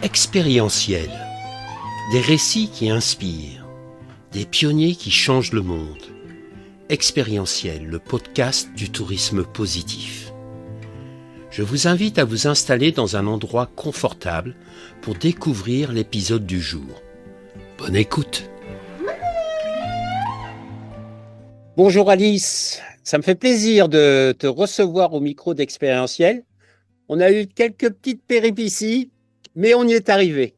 Expérientiel, des récits qui inspirent, des pionniers qui changent le monde. Expérientiel, le podcast du tourisme positif. Je vous invite à vous installer dans un endroit confortable pour découvrir l'épisode du jour. Bonne écoute. Bonjour Alice, ça me fait plaisir de te recevoir au micro d'Expérientiel. On a eu quelques petites péripéties, mais on y est arrivé.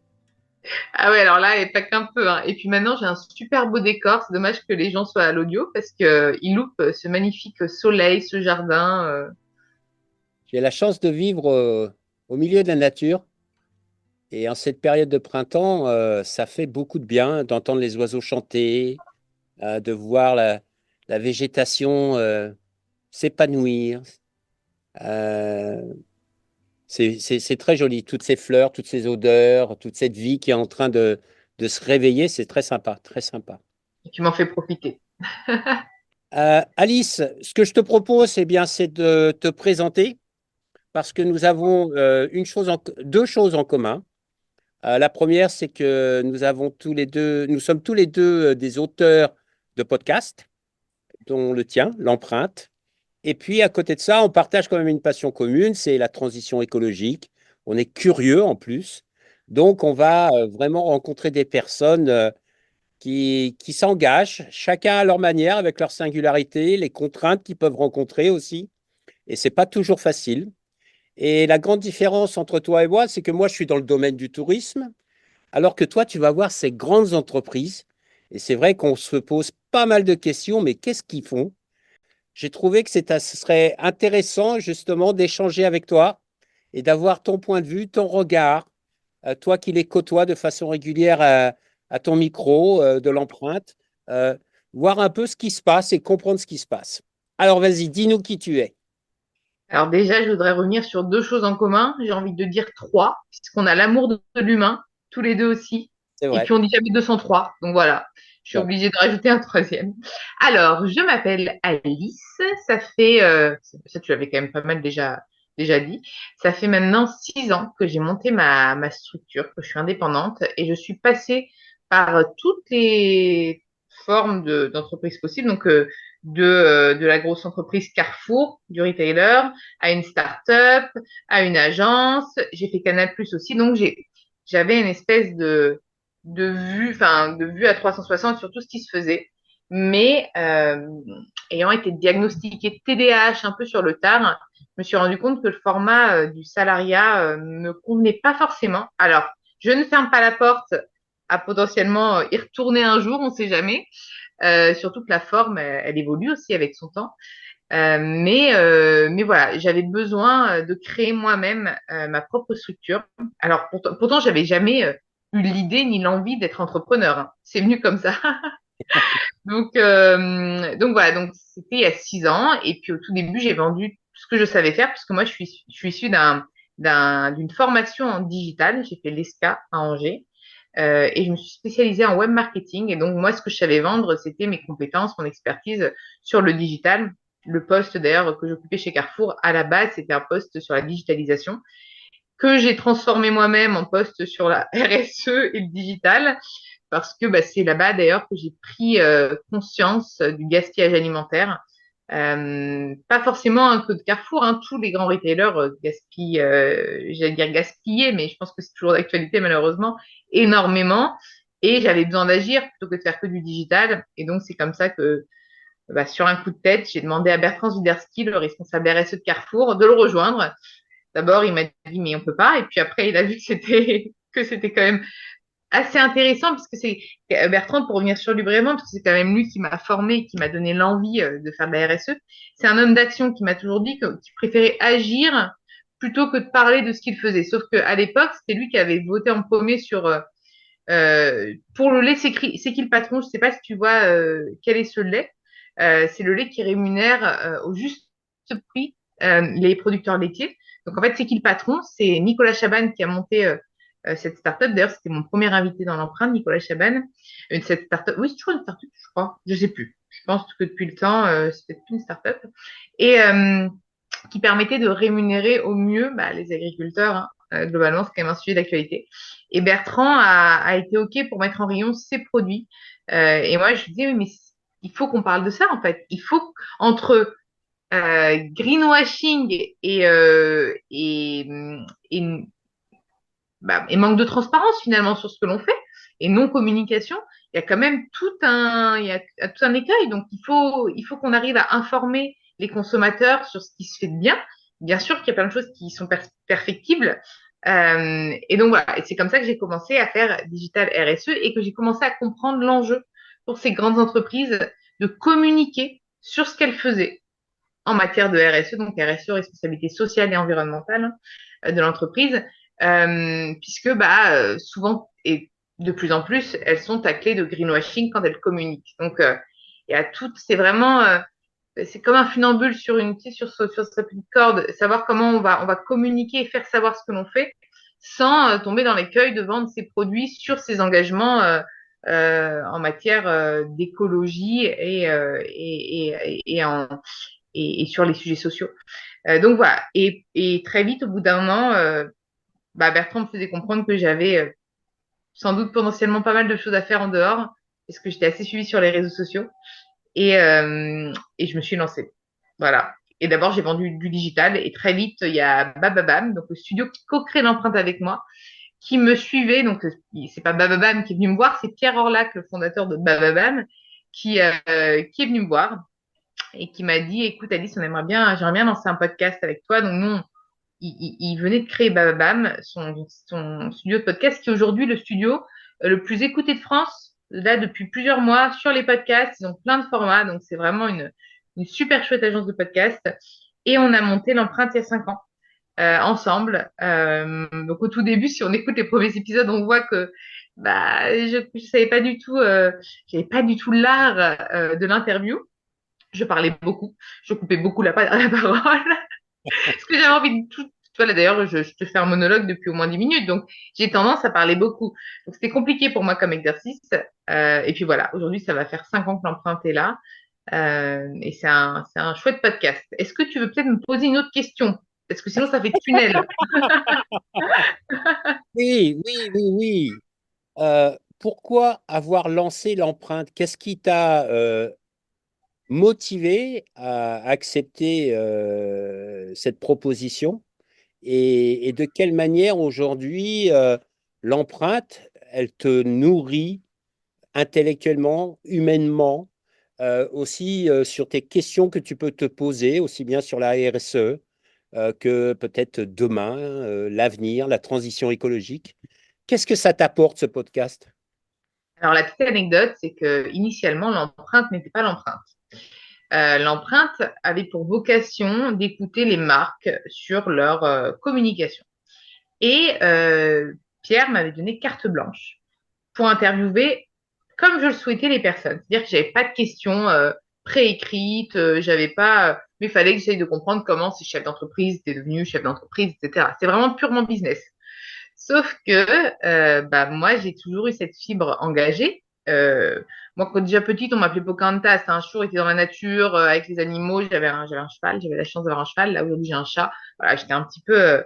Ah ouais, alors là, et pas qu'un peu, hein. Et puis maintenant, j'ai un super beau décor. C'est dommage que les gens soient à l'audio parce que ils loupent ce magnifique soleil, ce jardin. J'ai la chance de vivre au milieu de la nature et en cette période de printemps, ça fait beaucoup de bien d'entendre les oiseaux chanter, de voir la végétation s'épanouir. Euh, c'est très joli, toutes ces fleurs, toutes ces odeurs, toute cette vie qui est en train de se réveiller, c'est très sympa, très sympa. Et tu m'en fais profiter. Alice, ce que je te propose, eh bien, c'est de te présenter parce que nous avons deux choses en commun. La première, c'est que nous sommes tous les deux des auteurs de podcasts, dont le tien, l'empreinte. Et puis, à côté de ça, on partage quand même une passion commune, c'est la transition écologique. On est curieux en plus. Donc, on va vraiment rencontrer des personnes qui s'engagent, chacun à leur manière, avec leur singularité, les contraintes qu'ils peuvent rencontrer aussi. Et c'est pas toujours facile. Et la grande différence entre toi et moi, c'est que moi, je suis dans le domaine du tourisme, alors que toi, tu vas voir ces grandes entreprises. Et c'est vrai qu'on se pose pas mal de questions, mais qu'est-ce qu'ils font? J'ai trouvé que ce serait intéressant justement d'échanger avec toi et d'avoir ton point de vue, ton regard, toi qui les côtoies de façon régulière à ton micro de l'empreinte, euh, voir un peu ce qui se passe et comprendre ce qui se passe. Alors vas-y, dis-nous qui tu es. Alors déjà, je voudrais revenir sur deux choses en commun. J'ai envie de dire trois, puisqu'on a l'amour de l'humain, tous les deux aussi. C'est Et vrai. puis on dit jamais 203. Donc voilà, je suis Bon. obligée de rajouter un troisième. Alors, je m'appelle Alice. Ça fait, ça tu l'avais quand même pas mal déjà dit. Ça fait maintenant 6 ans que j'ai monté ma structure, que je suis indépendante et je suis passée par toutes les formes d'entreprises possibles. Donc, de la grosse entreprise Carrefour, du retailer, à une start-up, à une agence. J'ai fait Canal+ aussi. Donc, j'avais une espèce de vue à 360 sur tout ce qui se faisait. Mais ayant été diagnostiquée TDAH un peu sur le tard, je me suis rendu compte que le format du salariat me convenait pas forcément. Alors, je ne ferme pas la porte à potentiellement y retourner un jour, on ne sait jamais. Surtout que la forme, elle évolue aussi avec son temps. Mais voilà, j'avais besoin de créer moi-même ma propre structure. Alors pourtant j'avais jamais eu l'idée ni l'envie d'être entrepreneur, hein. C'est venu comme ça. Donc voilà, donc c'était il y a 6 ans. Et puis au tout début, j'ai vendu tout ce que je savais faire, parce que moi je suis issue d'une formation en digital. J'ai fait l'ESCA à Angers. Et je me suis spécialisée en web marketing. Et donc, moi, ce que je savais vendre, c'était mes compétences, mon expertise sur le digital. Le poste, d'ailleurs, que j'occupais chez Carrefour, à la base, c'était un poste sur la digitalisation que j'ai transformé moi-même en poste sur la RSE et le digital, parce que bah, c'est là-bas, d'ailleurs, que j'ai pris conscience du gaspillage alimentaire. Pas forcément un que de Carrefour, hein, tous les grands retailers gaspillent, j'allais dire gaspiller, mais je pense que c'est toujours d'actualité malheureusement, énormément. Et j'avais besoin d'agir plutôt que de faire que du digital. Et donc c'est comme ça que, bah, sur un coup de tête, j'ai demandé à Bertrand Zwiderski, le responsable RSE de Carrefour, de le rejoindre. D'abord, il m'a dit mais on peut pas. Et puis après, il a vu que c'était quand même assez intéressant, parce que c'est Bertrand, pour revenir sur lui brièvement, parce que c'est quand même lui qui m'a formé et qui m'a donné l'envie de faire de la RSE. C'est un homme d'action qui m'a toujours dit qu'il préférait agir plutôt que de parler de ce qu'il faisait. Sauf qu'à l'époque, c'était lui qui avait voté en premier pour le lait. C'est qui le patron? Je sais pas si tu vois quel est ce lait. C'est le lait qui rémunère au juste prix les producteurs laitiers. Donc en fait, c'est qui le patron? C'est Nicolas Chaban qui a monté cette startup. D'ailleurs, c'était mon premier invité dans l'empreinte, Nicolas Chaban. Cette startup, oui, c'est toujours une startup, je crois. Je sais plus. Je pense que depuis le temps, c'était plus une startup. Et, euh, qui permettait de rémunérer au mieux les agriculteurs. Hein. Globalement, c'est quand même un sujet d'actualité. Et Bertrand a été OK pour mettre en rayon ses produits. Et moi, je lui dis, oui, mais il faut qu'on parle de ça, en fait. Il faut, entre greenwashing et, et manque de transparence, finalement, sur ce que l'on fait, et non-communication, il y a quand même tout un écueil. Donc, il faut qu'on arrive à informer les consommateurs sur ce qui se fait de bien. Bien sûr qu'il y a plein de choses qui sont perfectibles. Et donc, voilà. Et c'est comme ça que j'ai commencé à faire Digital RSE et que j'ai commencé à comprendre l'enjeu pour ces grandes entreprises de communiquer sur ce qu'elles faisaient en matière de RSE, donc RSE, responsabilité sociale et environnementale de l'entreprise, puisque souvent et de plus en plus, elles sont taclées de greenwashing quand elles communiquent. Donc, il y a tout, c'est vraiment, c'est comme un funambule sur sur sa petite corde, savoir comment on va communiquer et faire savoir ce que l'on fait sans tomber dans l'écueil de vendre ses produits sur ses engagements en matière d'écologie et sur les sujets sociaux. Donc voilà. Et très vite, au bout d'un an, Bertrand me faisait comprendre que j'avais sans doute potentiellement pas mal de choses à faire en dehors, parce que j'étais assez suivie sur les réseaux sociaux. Et je me suis lancée. Voilà. Et d'abord, j'ai vendu du digital. Et très vite, il y a Bababam, donc le studio qui co-crée l'empreinte avec moi, qui me suivait. Donc, c'est pas Bababam qui est venu me voir, c'est Pierre Orlac, le fondateur de Bababam, qui est venu me voir et qui m'a dit, écoute Alice, j'aimerais bien lancer un podcast avec toi. Donc nous, il venait de créer Bababam, son studio de podcast, qui est aujourd'hui le studio le plus écouté de France, là depuis plusieurs mois sur les podcasts. Ils ont plein de formats, donc c'est vraiment une super chouette agence de podcast. Et on a monté l'empreinte il y a 5 ans. Ensemble. Donc au tout début, si on écoute les premiers épisodes, on voit que je savais pas du tout, j'avais pas du tout l'art de l'interview. Je parlais beaucoup, je coupais beaucoup la parole, parce que j'avais envie de tout. Tu vois, là d'ailleurs, je te fais un monologue depuis au moins 10 minutes, donc j'ai tendance à parler beaucoup. Donc c'était compliqué pour moi comme exercice. Et puis voilà, aujourd'hui, ça va faire 5 ans que l'empreinte est là. Et c'est un chouette podcast. Est-ce que tu veux peut-être me poser une autre question? Parce que sinon, ça fait tunnel. Oui, oui, oui, oui. Pourquoi avoir lancé l'empreinte? Qu'est-ce qui t'a motivé à accepter cette proposition? Et de quelle manière aujourd'hui l'empreinte, elle te nourrit intellectuellement, humainement, aussi sur tes questions que tu peux te poser, aussi bien sur la RSE que peut-être demain, l'avenir, la transition écologique. Qu'est-ce que ça t'apporte, ce podcast? Alors, la petite anecdote, c'est que initialement, l'empreinte n'était pas l'empreinte. L'empreinte avait pour vocation d'écouter les marques sur leur communication. Et Pierre m'avait donné carte blanche pour interviewer comme je le souhaitais les personnes. C'est-à-dire que j'avais pas de questions préécrites, j'avais pas, mais il fallait que j'essaye de comprendre comment ces chefs d'entreprise étaient devenus chefs d'entreprise, etc. C'est vraiment purement business. Sauf que moi, j'ai toujours eu cette fibre engagée. Moi, quand déjà petite, on m'appelait Pocahontas. Un jour, j'étais dans la nature avec les animaux. J'avais un cheval. J'avais la chance d'avoir un cheval. Là, aujourd'hui, j'ai un chat. Voilà, j'étais un petit peu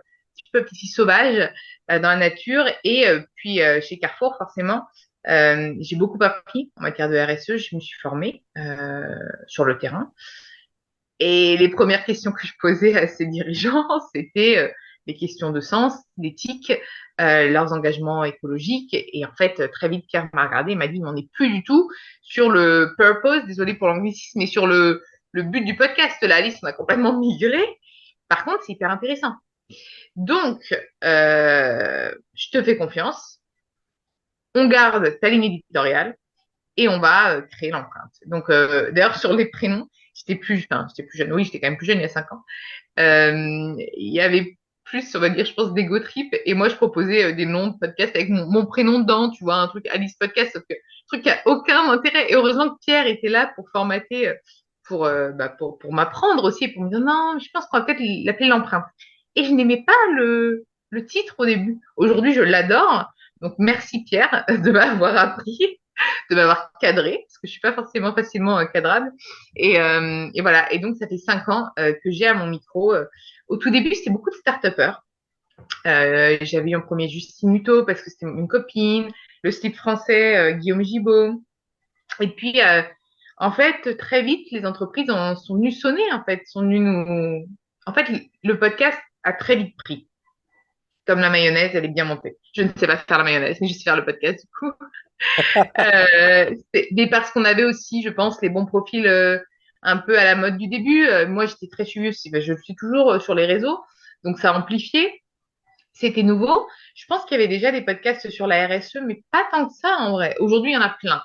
petite fille sauvage dans la nature. Et puis, chez Carrefour, forcément, j'ai beaucoup appris en matière de RSE. Je me suis formée sur le terrain. Et les premières questions que je posais à ces dirigeants, c'était les questions de sens, d'éthique, leurs engagements écologiques. Et en fait, très vite, Pierre m'a regardé et m'a dit, mais on n'est plus du tout sur le purpose, désolé pour l'anglicisme, mais sur le but du podcast. Là, Alice, on a complètement migré. Par contre, c'est hyper intéressant. Donc, je te fais confiance. On garde ta ligne éditoriale et on va créer l'empreinte. Donc, d'ailleurs, sur les prénoms, j'étais plus jeune. Oui, j'étais quand même plus jeune il y a 5 ans. Il y avait plus, on va dire, je pense, d'ego trip. Et moi, je proposais des noms de podcasts avec mon prénom dedans, tu vois, un truc Alice Podcast, sauf que un truc qui a aucun intérêt. Et heureusement que Pierre était là pour formater, pour m'apprendre aussi, et pour me dire, non, je pense qu'on va peut-être l'appeler l'empreinte. Et je n'aimais pas le titre au début. Aujourd'hui, je l'adore. Donc, merci Pierre de m'avoir appris. de m'avoir cadré, parce que je suis pas forcément facilement cadrable. Et voilà. Et donc, ça fait 5 ans que j'ai à mon micro. Au tout début, c'était beaucoup de start-upers. J'avais eu en premier Justine Hutto parce que c'était une copine, le slip français Guillaume Gibaud. Et puis, en fait, très vite, les entreprises sont venues sonner, en fait, sont venues nous... En fait, le podcast a très vite pris. Comme la mayonnaise, elle est bien montée. Je ne sais pas faire la mayonnaise, mais je sais faire le podcast, du coup. Mais parce qu'on avait aussi, je pense, les bons profils un peu à la mode du début. Moi, j'étais très suivie aussi. Ben, je le suis toujours sur les réseaux. Donc, ça a amplifié. C'était nouveau. Je pense qu'il y avait déjà des podcasts sur la RSE, mais pas tant que ça en vrai. Aujourd'hui, il y en a plein.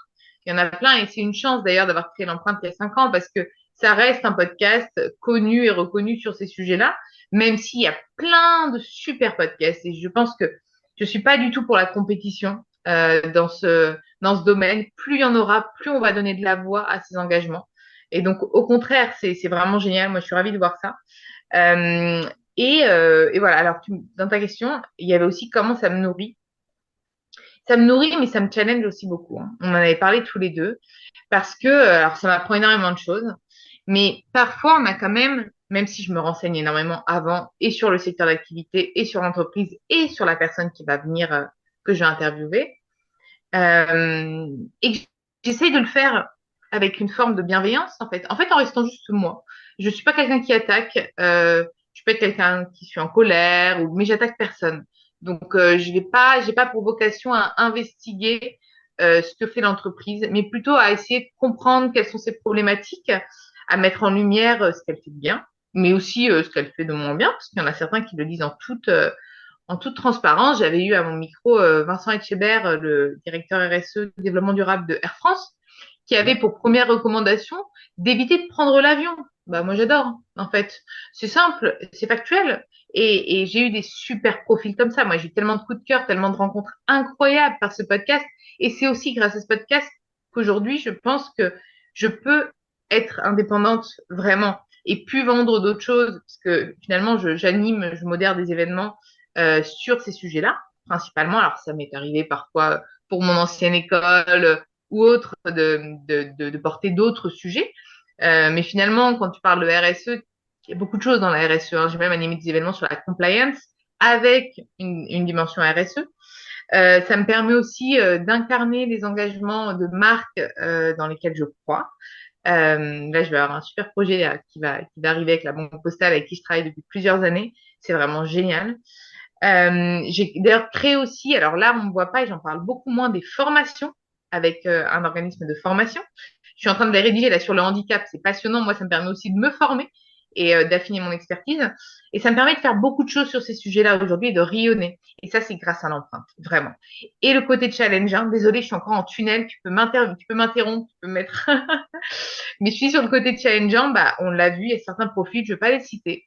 Il y en a plein et c'est une chance d'ailleurs d'avoir créé l'empreinte il y a 5 ans parce que ça reste un podcast connu et reconnu sur ces sujets-là, même s'il y a plein de super podcasts. Et je pense que je suis pas du tout pour la compétition dans ce domaine. Plus il y en aura, plus on va donner de la voix à ces engagements. Et donc, au contraire, c'est vraiment génial. Moi, je suis ravie de voir ça. Euh, et voilà, alors dans ta question, il y avait aussi comment ça me nourrit. Ça me nourrit, mais ça me challenge aussi beaucoup, hein. On en avait parlé tous les deux, parce que, alors ça m'apprend énormément de choses, mais parfois on a quand même si je me renseigne énormément avant, et sur le secteur d'activité, et sur l'entreprise, et sur la personne qui va venir, que je vais interviewer, euh, et que j'essaye de le faire avec une forme de bienveillance, en fait, en restant juste moi. Je suis pas quelqu'un qui attaque, je peux être quelqu'un qui suis en colère, mais j'attaque personne. Donc, j'ai pas pour vocation à investiguer ce que fait l'entreprise, mais plutôt à essayer de comprendre quelles sont ses problématiques, à mettre en lumière ce qu'elle fait de bien, mais aussi ce qu'elle fait de moins bien, parce qu'il y en a certains qui le disent en toute transparence. J'avais eu à mon micro Vincent Etchebert, le directeur RSE développement durable de Air France, qui avait pour première recommandation d'éviter de prendre l'avion. Bah, moi, j'adore, en fait. C'est simple, c'est factuel. Et j'ai eu des super profils comme ça. Moi, j'ai eu tellement de coups de cœur, tellement de rencontres incroyables par ce podcast. Et c'est aussi grâce à ce podcast qu'aujourd'hui, je pense que je peux être indépendante vraiment et puis vendre d'autres choses, parce que finalement, j'anime, je modère des événements sur ces sujets-là, principalement. Alors, ça m'est arrivé parfois pour mon ancienne école ou autre de porter d'autres sujets. Mais finalement, quand tu parles de RSE, il y a beaucoup de choses dans la RSE, hein. J'ai même animé des événements sur la compliance avec une dimension RSE. Ça me permet aussi d'incarner les engagements de marques dans lesquels je crois. Là, je vais avoir un super projet qui va arriver avec la Banque Postale avec qui je travaille depuis plusieurs années. C'est vraiment génial. J'ai d'ailleurs créé aussi, alors là, on ne voit pas et j'en parle beaucoup moins, des formations avec un organisme de formation. Je suis en train de les rédiger là sur le handicap. C'est passionnant. Moi, ça me permet aussi de me former et d'affiner mon expertise. Et ça me permet de faire beaucoup de choses sur ces sujets-là aujourd'hui et de rayonner. Et ça, c'est grâce à l'empreinte, vraiment. Et le côté challenge, hein. Désolée, je suis encore en tunnel. Tu peux m'interrompre, tu peux mettre. Mais je suis sur le côté challengeant. Bah, on l'a vu, il y a certains profils, je ne vais pas les citer,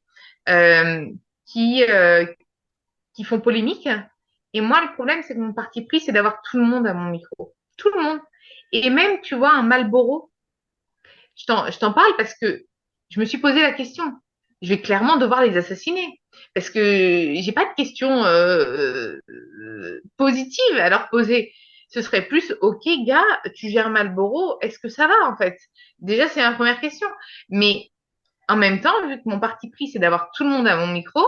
euh, qui, euh, qui font polémique. Et moi, le problème, c'est que mon parti pris, c'est d'avoir tout le monde à mon micro. Tout le monde. Et même, tu vois, un Marlboro, je t'en parle parce que je me suis posé la question. Je vais clairement devoir les assassiner. Parce que j'ai pas de questions positives à leur poser. Ce serait plus, OK, gars, tu gères Marlboro, est-ce que ça va en fait? Déjà, c'est la première question. Mais en même temps, vu que mon parti pris, c'est d'avoir tout le monde à mon micro,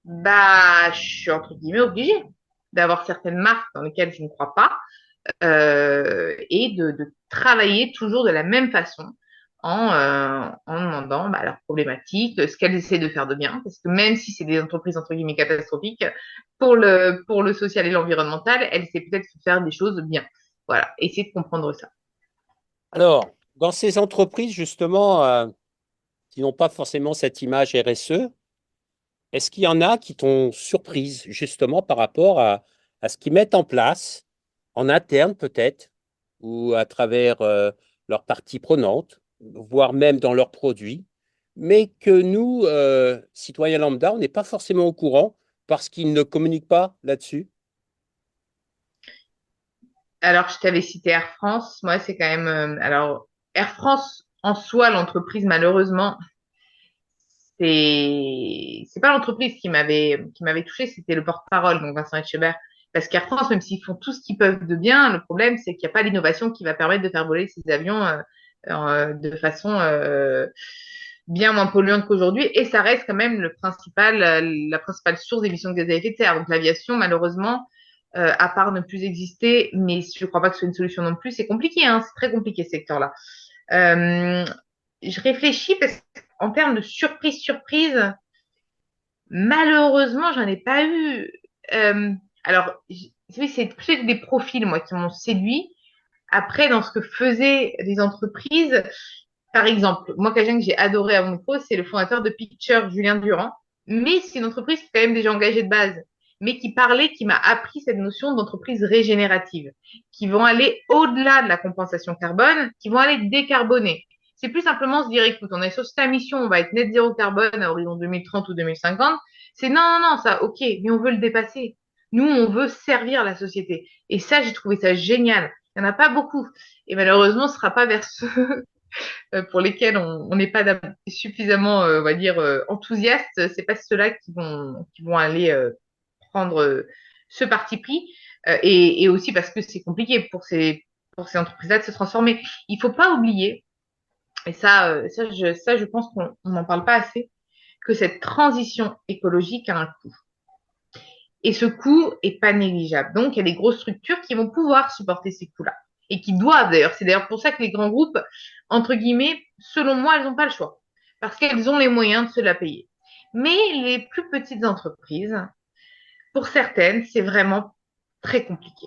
bah, je suis entre guillemets obligée d'avoir certaines marques dans lesquelles je ne crois pas et de travailler toujours de la même façon en demandant bah, leurs problématiques, ce qu'elles essaient de faire de bien, parce que même si c'est des entreprises entre guillemets catastrophiques, pour le social et l'environnemental, elles essaient peut-être de faire des choses bien. Voilà, essayer de comprendre ça. Alors, dans ces entreprises, justement, qui n'ont pas forcément cette image RSE, est-ce qu'il y en a qui t'ont surprise, justement, par rapport à ce qu'ils mettent en place, en interne peut-être, ou à travers leurs parties prenantes, voire même dans leurs produits, mais que nous, citoyens lambda, on n'est pas forcément au courant parce qu'ils ne communiquent pas là-dessus? Alors, je t'avais cité Air France. Moi, c'est quand même. Alors, Air France, en soi, l'entreprise, malheureusement, c'est pas l'entreprise qui m'avait touchée, c'était le porte-parole, donc Vincent Etchebert, Parce qu'Air France, même s'ils font tout ce qu'ils peuvent de bien, le problème, c'est qu'il n'y a pas l'innovation qui va permettre de faire voler ces avions de façon bien moins polluante qu'aujourd'hui. Et ça reste quand même la principale source d'émissions de gaz à effet de serre. Donc l'aviation, malheureusement, à part ne plus exister, mais je ne crois pas que ce soit une solution non plus, c'est compliqué, hein, c'est très compliqué ce secteur-là. Euh, je réfléchis parce qu'en termes de surprise, malheureusement, j'en ai pas eu. Euh, alors, oui, c'est plus des profils, moi, qui m'ont séduit. Après, dans ce que faisaient les entreprises, par exemple, moi, quelqu'un que j'ai adoré à mon micro, c'est le fondateur de Picture, Julien Durand. Mais c'est une entreprise qui est quand même déjà engagée de base, mais qui m'a appris cette notion d'entreprise régénérative, qui vont aller au-delà de la compensation carbone, qui vont aller décarboner. C'est plus simplement se dire, écoute, on est sur cette mission, on va être net zéro carbone à horizon 2030 ou 2050. C'est non, non, non, ça, ok, mais on veut le dépasser. Nous, on veut servir la société. Et ça, j'ai trouvé ça génial. Il n'y en a pas beaucoup. Et malheureusement, ce ne sera pas vers ceux pour lesquels on n'est pas suffisamment, on va dire, enthousiaste. C'est pas ceux-là qui vont aller prendre ce parti pris. Et aussi parce que c'est compliqué pour ces entreprises-là de se transformer. Il ne faut pas oublier, et ça, je pense qu'on n'en parle pas assez, que cette transition écologique a un coût. Et ce coût est pas négligeable. Donc, il y a des grosses structures qui vont pouvoir supporter ces coûts-là. Et qui doivent d'ailleurs. C'est d'ailleurs pour ça que les grands groupes, entre guillemets, selon moi, elles n'ont pas le choix. Parce qu'elles ont les moyens de se la payer. Mais les plus petites entreprises, pour certaines, c'est vraiment très compliqué.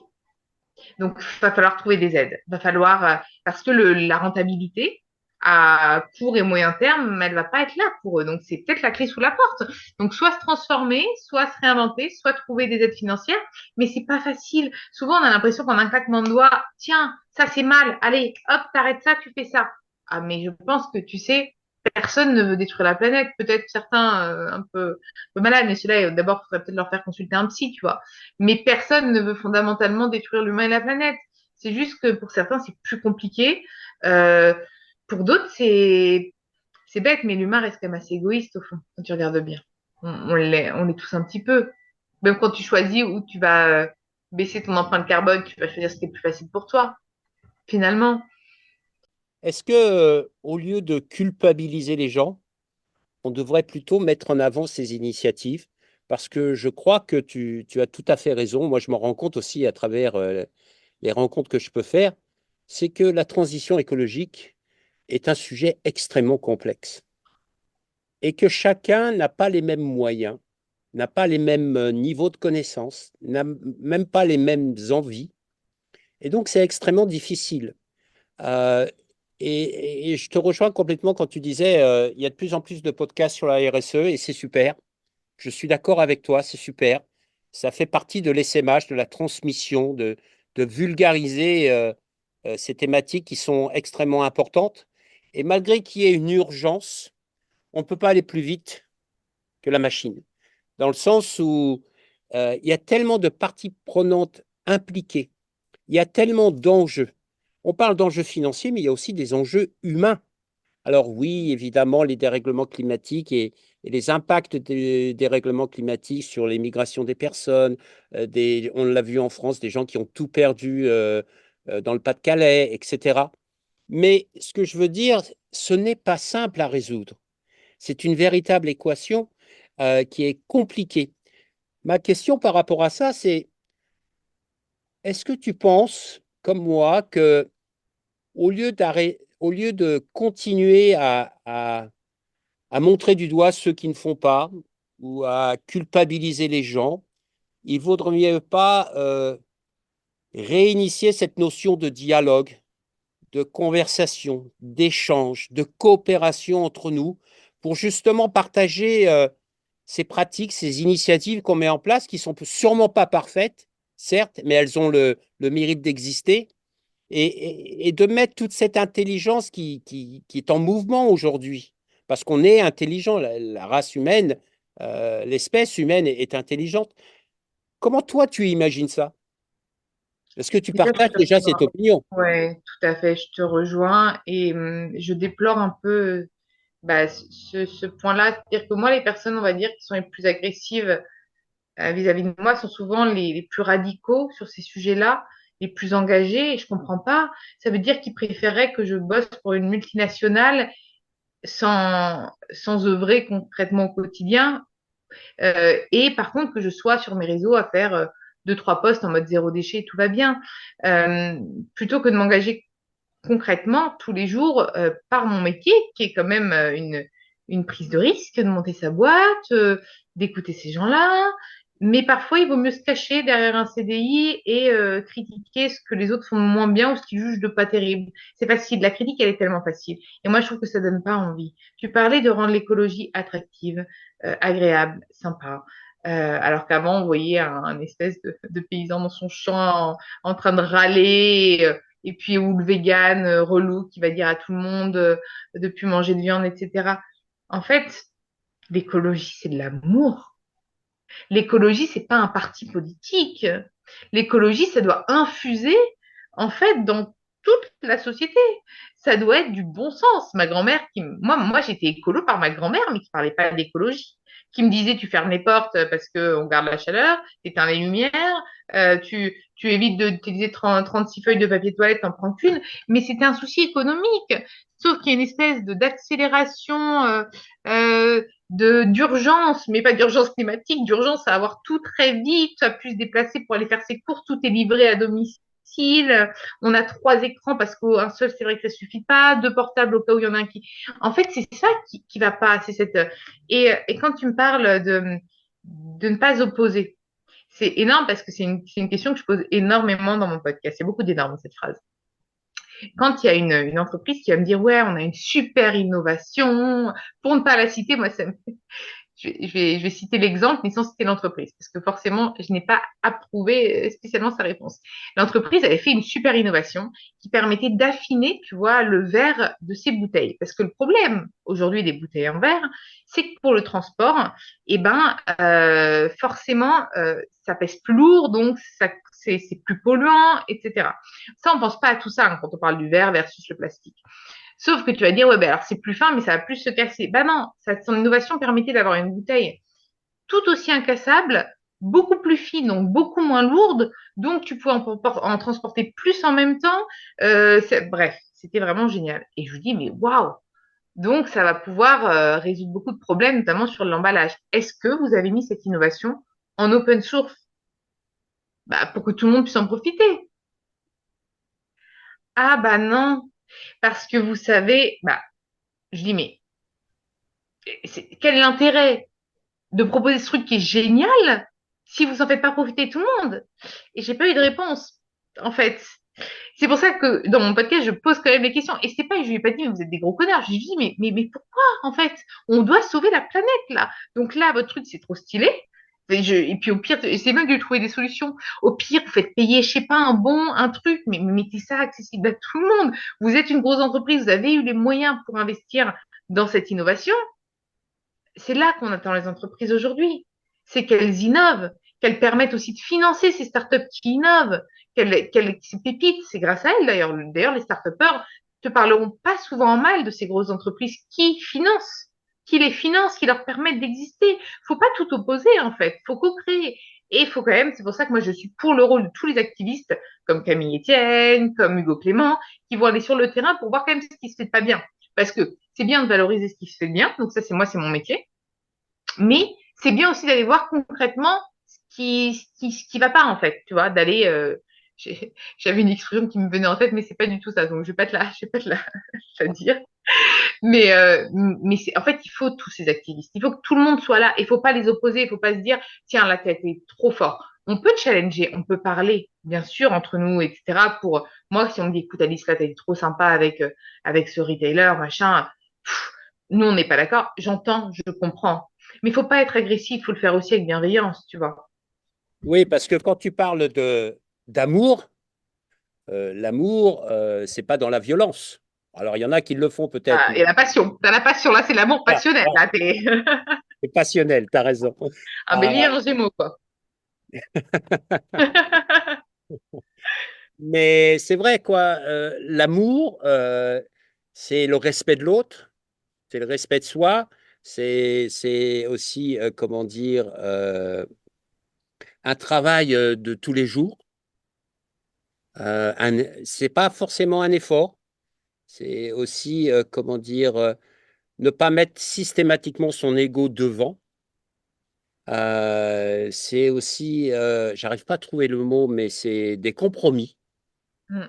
Donc, il va falloir trouver des aides. Il va falloir, parce que la rentabilité, à court et moyen terme, elle va pas être là pour eux. Donc, c'est peut-être la clé sous la porte. Donc, soit se transformer, soit se réinventer, soit trouver des aides financières. Mais c'est pas facile. Souvent, on a l'impression qu'en un claquement de doigts, tiens, ça c'est mal. Allez, hop, t'arrêtes ça, tu fais ça. Ah, mais je pense que tu sais, personne ne veut détruire la planète. Peut-être certains un peu malades, mais ceux-là, d'abord, il faudrait peut-être leur faire consulter un psy, tu vois. Mais personne ne veut fondamentalement détruire l'humain et la planète. C'est juste que pour certains, c'est plus compliqué. Euh, pour d'autres, c'est bête, mais l'humain reste quand même assez égoïste au fond, quand tu regardes bien. On l'est tous un petit peu. Même quand tu choisis où tu vas baisser ton empreinte carbone, tu vas choisir ce qui est plus facile pour toi, finalement. Est-ce que, au lieu de culpabiliser les gens, on devrait plutôt mettre en avant ces initiatives? Parce que je crois que tu as tout à fait raison. Moi, je m'en rends compte aussi à travers les rencontres que je peux faire, c'est que la transition écologique est un sujet extrêmement complexe et que chacun n'a pas les mêmes moyens, n'a pas les mêmes niveaux de connaissances, n'a même pas les mêmes envies. Et donc, c'est extrêmement difficile. Euh, et je te rejoins complètement quand tu disais, il y a de plus en plus de podcasts sur la RSE et c'est super. Je suis d'accord avec toi, c'est super. Ça fait partie de l'essaimage, de la transmission, de vulgariser ces thématiques qui sont extrêmement importantes. Et malgré qu'il y ait une urgence, on ne peut pas aller plus vite que la machine. Dans le sens où il y a tellement de parties prenantes impliquées, il y a tellement d'enjeux. On parle d'enjeux financiers, mais il y a aussi des enjeux humains. Alors oui, évidemment, les dérèglements climatiques et les impacts des dérèglements climatiques sur les migrations des personnes, on l'a vu en France, des gens qui ont tout perdu dans le Pas-de-Calais, etc. Mais ce que je veux dire, ce n'est pas simple à résoudre. C'est une véritable équation qui est compliquée. Ma question par rapport à ça, c'est est-ce que tu penses, comme moi, que au lieu de continuer à montrer du doigt ceux qui ne font pas ou à culpabiliser les gens, il vaudrait mieux pas réinitier cette notion de dialogue, de conversation, d'échange, de coopération entre nous pour justement partager ces pratiques, ces initiatives qu'on met en place qui sont sûrement pas parfaites, certes, mais elles ont le mérite d'exister et de mettre toute cette intelligence qui est en mouvement aujourd'hui. Parce qu'on est intelligent, la race humaine, l'espèce humaine est intelligente. Comment toi, tu imagines ça? Est-ce que tu Déjà, partages déjà cette opinion? ouais, tout à fait, je te rejoins et je déplore un peu ce point-là. C'est-à-dire que moi, les personnes, on va dire, qui sont les plus agressives vis-à-vis de moi sont souvent les plus radicaux sur ces sujets-là, les plus engagés, et je comprends pas. Ça veut dire qu'ils préféraient que je bosse pour une multinationale sans œuvrer concrètement au quotidien, et par contre que je sois sur mes réseaux à faire deux, trois posts en mode zéro déchet, tout va bien, euh, plutôt que de m'engager concrètement tous les jours par mon métier, qui est quand même une prise de risque de monter sa boîte, d'écouter ces gens-là. Mais parfois, il vaut mieux se cacher derrière un CDI et critiquer ce que les autres font moins bien ou ce qu'ils jugent de pas terrible. C'est facile. La critique, elle est tellement facile. Et moi, je trouve que ça donne pas envie. Tu parlais de rendre l'écologie attractive, agréable, sympa. Alors qu'avant, on voyait un espèce de paysan dans son champ en train de râler, et puis ou le vegan relou qui va dire à tout le monde de plus manger de viande, etc. En fait, l'écologie, c'est de l'amour. L'écologie, c'est pas un parti politique. L'écologie, ça doit infuser, en fait, dans toute la société. Ça doit être du bon sens. Ma grand-mère, moi, j'étais écolo par ma grand-mère, mais qui parlait pas d'écologie, qui me disait, tu fermes les portes parce qu'on garde la chaleur, tu éteins les lumières, tu évites d'utiliser 36 feuilles de papier toilette, t'en prends qu'une. Mais c'était un souci économique. Sauf qu'il y a une espèce d'accélération d'urgence, mais pas d'urgence climatique, d'urgence à avoir tout très vite, à plus se déplacer pour aller faire ses courses, tout est livré à domicile. On a trois écrans parce qu'un seul, c'est vrai que ça suffit pas, deux portables au cas où il y en a un qui. En fait, c'est ça qui va pas. C'est cette et quand tu me parles de ne pas opposer, c'est énorme parce que c'est une question que je pose énormément dans mon podcast. Il y a beaucoup d'énormes dans cette phrase. Quand il y a une entreprise qui va me dire ouais, on a une super innovation, pour ne pas la citer, moi ça me je vais citer l'exemple, mais sans citer l'entreprise, parce que forcément, je n'ai pas approuvé spécialement sa réponse. L'entreprise avait fait une super innovation qui permettait d'affiner, tu vois, le verre de ses bouteilles. Parce que le problème aujourd'hui des bouteilles en verre, c'est que pour le transport, eh ben, forcément, ça pèse plus lourd, donc c'est plus polluant, etc. Ça, on pense pas à tout ça hein, quand on parle du verre versus le plastique. Sauf que tu vas dire, ouais, ben alors c'est plus fin, mais ça va plus se casser. Ben non, son innovation permettait d'avoir une bouteille tout aussi incassable, beaucoup plus fine, donc beaucoup moins lourde, donc tu pouvais en transporter plus en même temps. Bref, c'était vraiment génial. Et je vous dis, mais waouh! Donc ça va pouvoir résoudre beaucoup de problèmes, notamment sur l'emballage. Est-ce que vous avez mis cette innovation en open source? Bah, pour que tout le monde puisse en profiter. Ah bah non, parce que vous savez, bah, je dis, mais quel est l'intérêt de proposer ce truc qui est génial si vous en faites pas profiter tout le monde? Et j'ai pas eu de réponse, en fait. C'est pour ça que dans mon podcast, je pose quand même les questions. Et c'est pas, je lui ai pas dit, mais vous êtes des gros connards. Je lui ai dit, mais pourquoi, en fait? On doit sauver la planète, là. Donc là, votre truc, c'est trop stylé. Et puis au pire, c'est même de trouver des solutions. Au pire, vous faites payer, je sais pas, un truc, mais mettez ça accessible à tout le monde. Vous êtes une grosse entreprise, vous avez eu les moyens pour investir dans cette innovation. C'est là qu'on attend les entreprises aujourd'hui. C'est qu'elles innovent, qu'elles permettent aussi de financer ces startups qui innovent, ces pépites. C'est grâce à elles d'ailleurs. D'ailleurs, les startupeurs te parleront pas souvent en mal de ces grosses entreprises qui financent, qui les financent, qui leur permettent d'exister. Faut pas tout opposer en fait. Faut co-créer. Et il faut quand même, c'est pour ça que moi je suis pour le rôle de tous les activistes, comme Camille Etienne, comme Hugo Clément, qui vont aller sur le terrain pour voir quand même ce qui se fait pas bien. Parce que c'est bien de valoriser ce qui se fait bien, donc ça c'est moi, c'est mon métier. Mais c'est bien aussi d'aller voir concrètement ce qui va pas en fait, tu vois, d'aller. J'avais une expression qui me venait en tête, mais c'est pas du tout ça, donc je vais pas te la, la dire. Mais en fait, il faut tous ces activistes. Il faut que tout le monde soit là. Il faut pas les opposer. Il faut pas se dire, tiens, là, t'as été trop fort. On peut challenger, on peut parler, bien sûr, entre nous, etc. Pour moi, si on me dit, écoute, Alice, là, t'as été trop sympa avec ce retailer, machin. Nous, on n'est pas d'accord. J'entends, je comprends. Mais il faut pas être agressif. Il faut le faire aussi avec bienveillance, tu vois. Oui, parce que quand tu parles d'amour, l'amour, c'est pas dans la violence. Alors, il y en a qui le font peut-être, Ah, mais et la passion. T'as la passion. Là, c'est l'amour ah, passionnel. voilà, Là, t'es c'est passionnel, tu as raison. un Ah, bélier en gémeaux, quoi. mais c'est vrai, quoi. L'amour, c'est le respect de l'autre, c'est le respect de soi, c'est aussi, comment dire, un travail de tous les jours. C'est pas forcément un effort, c'est aussi, comment dire, ne pas mettre systématiquement son ego devant. C'est aussi, j'arrive pas à trouver le mot, mais c'est des compromis Mm.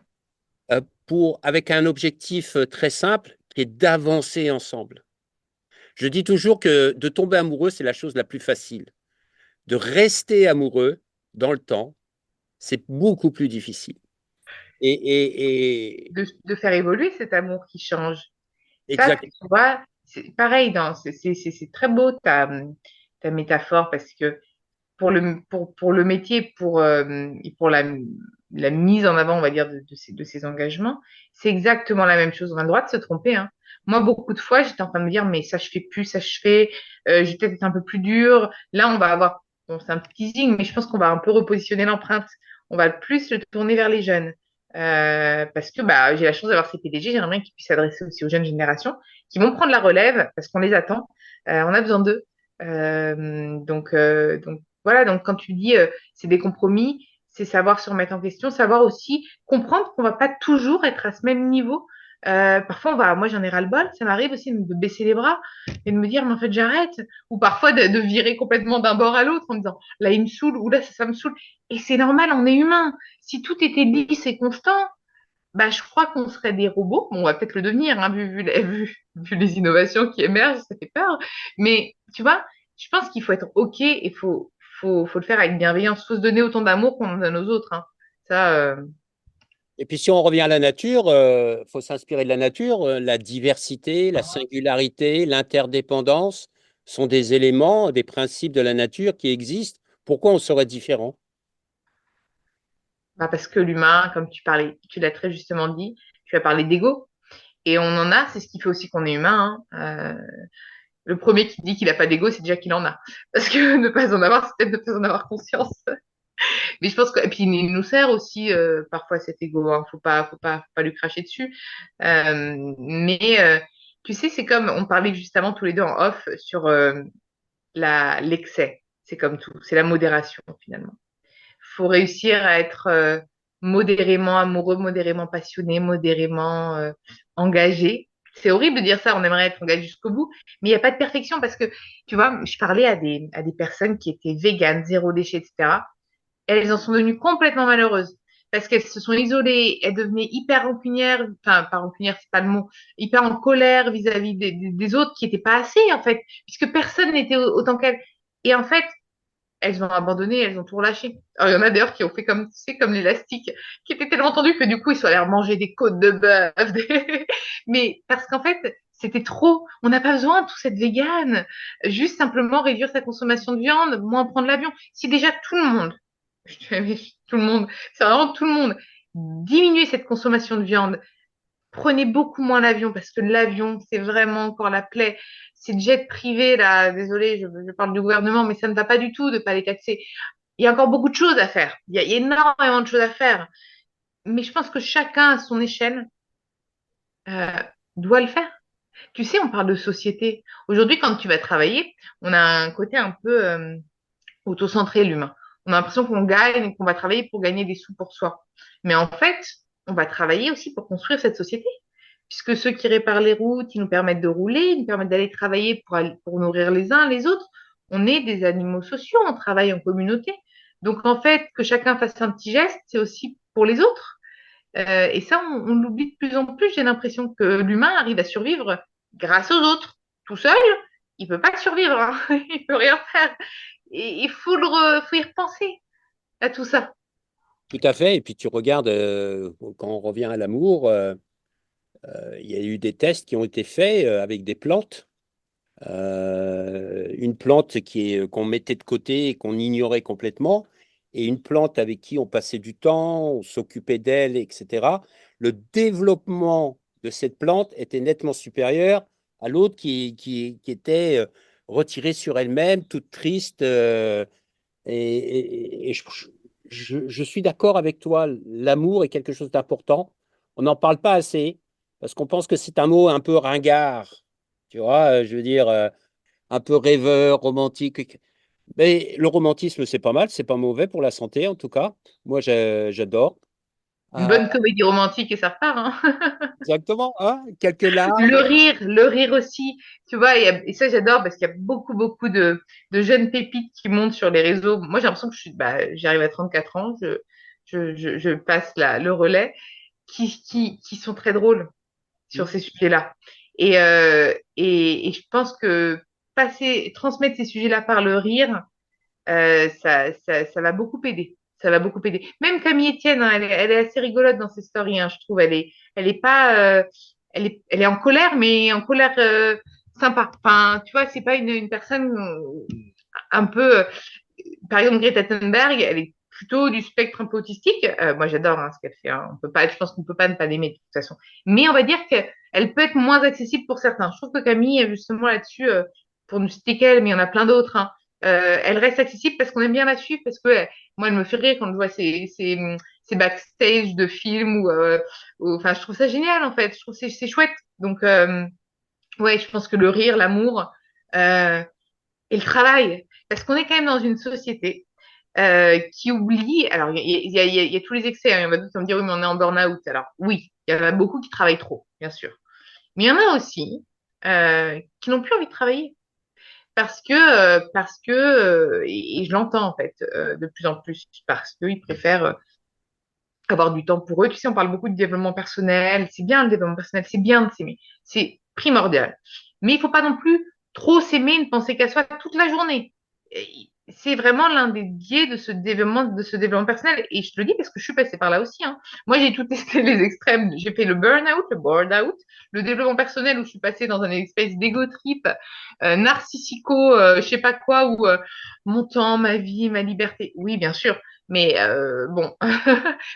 avec un objectif très simple qui est d'avancer ensemble. Je dis toujours que de tomber amoureux, c'est la chose la plus facile. De rester amoureux dans le temps, c'est beaucoup plus difficile. Et De faire évoluer cet amour qui change. Ça, exact. tu vois, c'est pareil, c'est très beau ta métaphore parce que pour le métier, et pour la mise en avant, on va dire, de ces engagements, c'est exactement la même chose. On a le droit de se tromper, hein. Moi, beaucoup de fois, j'étais en train de me dire, mais ça, je fais plus, ça, je fais, je vais peut-être être un peu plus dur. Là, on va avoir, bon, c'est un petit teasing, mais je pense qu'on va un peu repositionner l'empreinte. On va plus le tourner vers les jeunes. Parce que bah, j'ai la chance d'avoir ces PDG, j'aimerais bien qu'ils puissent s'adresser aussi aux jeunes générations qui vont prendre la relève parce qu'on les attend. On a besoin d'eux. Donc voilà, donc quand tu dis c'est des compromis, c'est savoir se remettre en question, savoir aussi comprendre qu'on va pas toujours être à ce même niveau. Parfois, moi j'en ai ras-le-bol, ça m'arrive aussi de baisser les bras et de me dire, mais en fait j'arrête. Ou parfois de virer complètement d'un bord à l'autre en me disant, là il me saoule, ou là ça me saoule. Et c'est normal, on est humain. Si tout était lisse et constant, bah, je crois qu'on serait des robots. Bon, on va peut-être le devenir, hein, vu les innovations qui émergent, ça fait peur. Mais tu vois, je pense qu'il faut être OK et faut le faire avec bienveillance. Il faut se donner autant d'amour qu'on en donne aux autres, hein. Ça, Et puis si on revient à la nature, faut s'inspirer de la nature. La diversité, la singularité, l'interdépendance sont des éléments, des principes de la nature qui existent. Pourquoi on serait différent? bah, parce que l'humain, comme tu parlais, tu l'as très justement dit, tu as parlé d'ego. Et on en a, c'est ce qui fait aussi qu'on est humain, hein. Le premier qui dit qu'il n'a pas d'ego, c'est déjà qu'il en a. Parce que ne pas en avoir, c'est peut-être ne pas en avoir conscience. Mais je pense que, et puis il nous sert aussi parfois cet ego, hein. Faut pas lui cracher dessus. Mais tu sais, c'est comme on parlait justement tous les deux en off sur l'excès. C'est comme tout, c'est la modération finalement. Faut réussir à être modérément amoureux, modérément passionné, modérément engagé. C'est horrible de dire ça, on aimerait être engagé jusqu'au bout, mais il n'y a pas de perfection parce que, tu vois, je parlais à des personnes qui étaient véganes, zéro déchet, etc. Elles en sont devenues complètement malheureuses parce qu'elles se sont isolées, elles devenaient hyper rancunières, enfin pas rancunières, c'est pas le mot, hyper en colère vis-à-vis des autres qui n'étaient pas assez en fait, puisque personne n'était autant qu'elles. Et en fait, elles ont abandonné, elles ont tout relâché. Alors, il y en a d'ailleurs qui ont fait comme, tu sais, comme l'élastique, qui était tellement tendu que du coup, ils sont allés manger des côtes de bœuf. Mais parce qu'en fait, c'était trop. On n'a pas besoin de tout cette végane. Juste simplement réduire sa consommation de viande, moins prendre l'avion. Si déjà tout le monde, tout le monde, c'est vraiment tout le monde, diminuer cette consommation de viande, prenez beaucoup moins l'avion parce que l'avion, c'est vraiment encore la plaie. Ces jets privés, là, désolé, je parle du gouvernement, mais ça ne va pas du tout de ne pas les taxer. Il y a encore beaucoup de choses à faire. Il y a énormément de choses à faire. Mais je pense que chacun à son échelle euh, doit le faire. Tu sais, on parle de société. Aujourd'hui, quand tu vas travailler, on a un côté un peu auto-centré, l'humain. On a l'impression qu'on gagne et qu'on va travailler pour gagner des sous pour soi. Mais en fait, on va travailler aussi pour construire cette société. Puisque ceux qui réparent les routes, ils nous permettent de rouler, ils nous permettent d'aller travailler pour nourrir les uns les autres. On est des animaux sociaux, on travaille en communauté. Donc en fait, que chacun fasse un petit geste, c'est aussi pour les autres. Et ça, on l'oublie de plus en plus. J'ai l'impression que l'humain arrive à survivre grâce aux autres. Tout seul, il peut pas survivre, hein. Il peut rien faire. Et il faut y repenser à tout ça. Tout à fait. Et puis tu regardes, quand on revient à l'amour, il y a eu des tests qui ont été faits avec des plantes. Une plante qu'on mettait de côté et qu'on ignorait complètement, et une plante avec qui on passait du temps, on s'occupait d'elle, etc. Le développement de cette plante était nettement supérieur à l'autre qui était retirée sur elle-même, toute triste. Et je suis d'accord avec toi, l'amour est quelque chose d'important. On n'en parle pas assez parce qu'on pense que c'est un mot un peu ringard. Tu vois, je veux dire, un peu rêveur, romantique. Mais le romantisme, c'est pas mal, c'est pas mauvais pour la santé en tout cas. Moi, j'adore. Une Ah, bonne comédie romantique et ça repart, hein. exactement, hein, quelques larmes. Le rire aussi, tu vois, et ça j'adore parce qu'il y a beaucoup de jeunes pépites qui montent sur les réseaux. Moi j'ai l'impression que j'arrive à 34 ans, je passe le relais, qui sont très drôles sur ces sujets-là. Et je pense que transmettre ces sujets-là par le rire, ça va beaucoup aider. Ça va beaucoup aider. Même Camille Etienne, hein, elle est assez rigolote dans ses stories, hein, je trouve. Elle est pas, elle est en colère, mais en colère sympa. Enfin, tu vois, c'est pas une personne un peu. Par exemple, Greta Thunberg, elle est plutôt du spectre un peu autistique. Moi, j'adore hein, ce qu'elle fait. Hein. On peut pas, je pense qu'on peut pas ne pas l'aimer de toute façon. Mais on va dire qu'elle peut être moins accessible pour certains. Je trouve que Camille, justement là-dessus, pour nous citer qu'elle, mais il y en a plein d'autres. Hein, elle reste accessible parce qu'on aime bien la suivre, parce que moi, elle me fait rire quand je vois ses backstage de films enfin, je trouve ça génial en fait. Je trouve que c'est chouette. Donc, ouais, je pense que le rire, l'amour et le travail, parce qu'on est quand même dans une société qui oublie. Alors, il y a tous les excès. Hein. Il y en a d'autres qui vont me dire oui, mais on est en burn-out. Alors, oui, il y en a beaucoup qui travaillent trop, bien sûr. Mais il y en a aussi qui n'ont plus envie de travailler et je l'entends en fait de plus en plus, parce qu'ils préfèrent avoir du temps pour eux. Tu sais, on parle beaucoup de développement personnel. C'est bien le développement personnel, c'est bien de s'aimer. C'est primordial. Mais il faut pas non plus trop s'aimer, ne penser qu'à soi toute la journée. C'est vraiment l'un des biais de ce développement personnel. Et je te le dis parce que je suis passée par là aussi. Hein. Moi, j'ai tout testé les extrêmes. J'ai fait le burn-out, le bored-out, le développement personnel où je suis passée dans un espèce d'ego trip narcissico, je sais pas quoi, où mon temps, ma vie, ma liberté. Oui, bien sûr. Mais bon,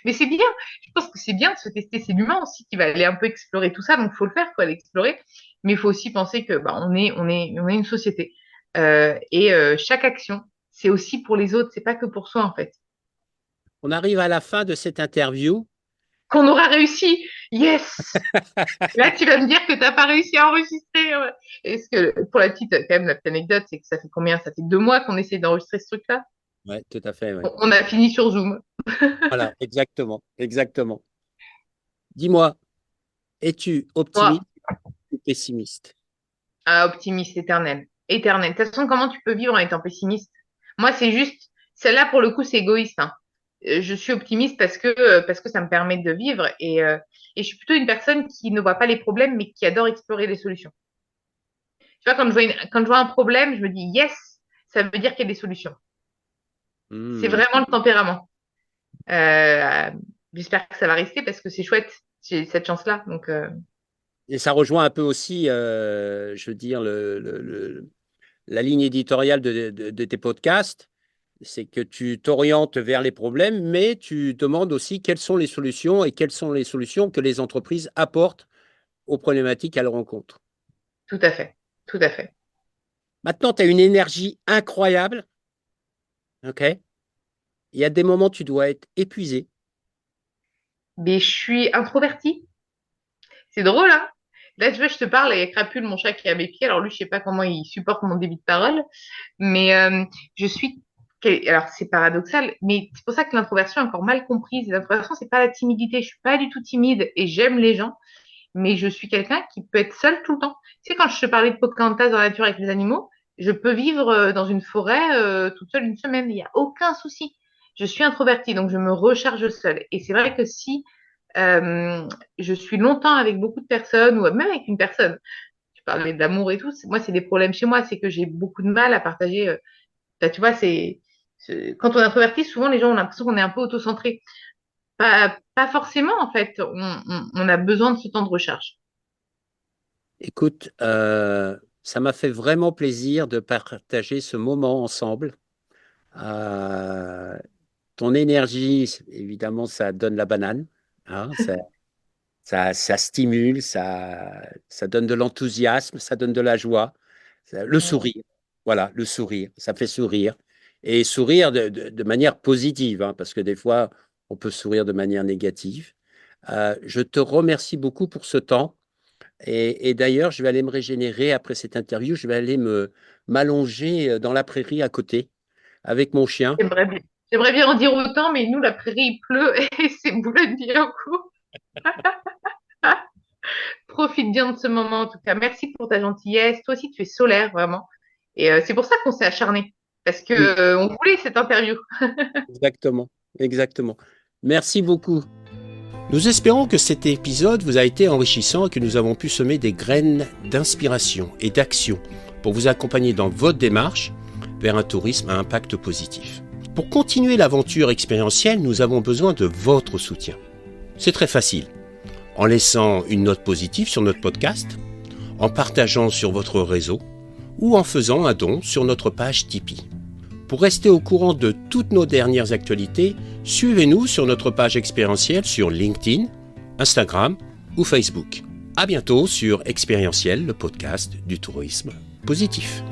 mais c'est bien. Je pense que c'est bien de se tester. C'est l'humain aussi qui va aller un peu explorer tout ça. Donc, il faut le faire, quoi, l'explorer. Mais il faut aussi penser que bah, on est une société. Chaque action, c'est aussi pour les autres. C'est pas que pour soi, en fait. On arrive à la fin de cette interview. Qu'on aura réussi. Yes! Là, tu vas me dire que t'as pas réussi à enregistrer. Ouais. Est-ce que, pour quand même, la petite anecdote, c'est que ça fait combien? Ça fait 2 mois qu'on essaie d'enregistrer ce truc-là. Ouais, tout à fait, ouais. On a fini sur Zoom. Voilà, exactement, exactement. Dis-moi, es-tu Moi, optimiste ou pessimiste? optimiste éternel. Éternel. De toute façon, comment tu peux vivre en étant pessimiste? Moi, c'est juste, celle-là, pour le coup, c'est égoïste. Hein. Je suis optimiste parce que ça me permet de vivre et je suis plutôt une personne qui ne voit pas les problèmes, mais qui adore explorer les solutions. Tu vois, quand je vois un problème, je me dis yes, ça veut dire qu'il y a des solutions. C'est Hmm. vraiment le tempérament. Euh, J'espère que ça va rester parce que c'est chouette, j'ai cette chance-là. Donc, Et ça rejoint un peu aussi, je veux dire, la ligne éditoriale de tes podcasts, c'est que tu t'orientes vers les problèmes, mais tu demandes aussi quelles sont les solutions et quelles sont les solutions que les entreprises apportent aux problématiques qu'elles rencontrent. tout à fait, tout à fait. Maintenant, tu as une énergie incroyable, ok? Il y a des moments où tu dois être épuisé. Mais je suis introvertie. C'est drôle, hein? Là, tu vois, je te parle et il y a Crapule, mon chat, qui est à mes pieds. Alors lui, je sais pas comment il supporte mon débit de parole, mais je suis. Alors, c'est paradoxal, mais c'est pour ça que l'introversion est encore mal comprise. L'introversion, c'est pas la timidité. Je suis pas du tout timide et j'aime les gens, mais je suis quelqu'un qui peut être seul tout le temps. Tu sais, quand je te parlais de Pocahontas dans la nature avec les animaux, je peux vivre dans une forêt toute seule une semaine. Il n'y a aucun souci. Je suis introvertie, donc je me recharge seule. Et c'est vrai que si euh, je suis longtemps avec beaucoup de personnes ou même avec une personne, tu parlais de l'amour et tout, moi, c'est des problèmes chez moi, c'est que j'ai beaucoup de mal à partager. Bah, tu vois, quand on est introverti, souvent les gens ont l'impression qu'on est un peu autocentré. Pas forcément, en fait. On a besoin de ce temps de recharge. Écoute, ça m'a fait vraiment plaisir de partager ce moment ensemble. Euh, Ton énergie, évidemment, ça donne la banane, hein, ça stimule, ça donne de l'enthousiasme, ça donne de la joie, le Mm. sourire. Voilà, le sourire, ça fait sourire. Et sourire de manière positive, hein, parce que des fois, on peut sourire de manière négative. Je te remercie beaucoup pour ce temps. Et d'ailleurs, je vais aller me régénérer après cette interview. Je vais aller m'allonger dans la prairie à côté. avec mon chien. J'aimerais bien. J'aimerais bien en dire autant, mais nous, la prairie, il pleut et c'est Boulogne-Billancourt. Profite bien de ce moment, en tout cas. Merci pour ta gentillesse. Toi aussi, tu es solaire, vraiment. Et c'est pour ça qu'on s'est acharné. Parce que Oui, on voulait cette interview. exactement, exactement. Merci beaucoup. Nous espérons que cet épisode vous a été enrichissant et que nous avons pu semer des graines d'inspiration et d'action pour vous accompagner dans votre démarche vers un tourisme à impact positif. Pour continuer l'aventure expérientielle, nous avons besoin de votre soutien. C'est très facile. En laissant une note positive sur notre podcast, en partageant sur votre réseau ou en faisant un don sur notre page Tipeee. Pour rester au courant de toutes nos dernières actualités, suivez-nous sur notre page expérientielle sur LinkedIn, Instagram ou Facebook. À bientôt sur Expérientiel, le podcast du tourisme positif.